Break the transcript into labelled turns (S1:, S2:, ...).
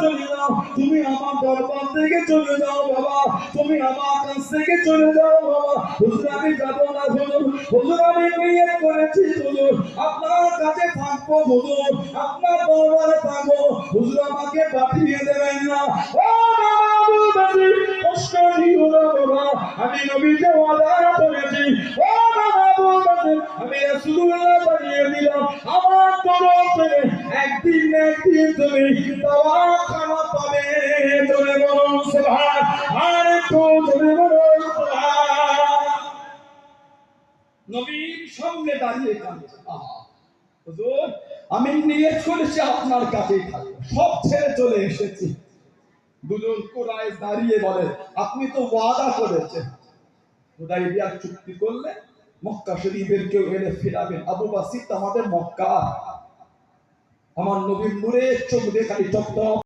S1: চলে যাও, তুমি আমার দরবার থেকে চলে যাও বাবা, তুমি আমার কাছ থেকে চলে যাও বাবা। হুজুর আমি যাব না হুজুর, হুজুর আমি নিয়ত করেছি হুজুর আপনার কাছে থাকবো হুজুর, আপনার দরবারে থাকবো হুজুর, আমাকে পাঠিয়ে দেবেন না। ও বাবা কষ্ট দিও না বাবা, আমি নবীকে ওয়াদা করেছি। ও বাবা আমি রাসূলুল্লাহ বানিয়ে দিলাম, আমার তরফ থেকে একদিন না একদিন তুমি তাওয়াক্কাল পাবে। জোরে বলুন সুবহান, আর একটু জোরে বলুন সুবহান। নবীর সামনে দাঁড়িয়ে কাঁদছে, আহা হুজুর আমি নিয়ত করেছি আপনার কাছেই থাকবো, সব ছেড়ে চলে এসেছি। দুজন কুরাইশ দাঁড়িয়ে বলে আপনি তো ওয়াদা করেছেন, হুদায়বিয়ার চুক্তি করলে মক্কা শরীফের কেউ এনে ফেরাবেন, আবু বাসির আমাদের মক্কা, আমার নবীর নূরে চোখ দিয়ে খালি টপ টপ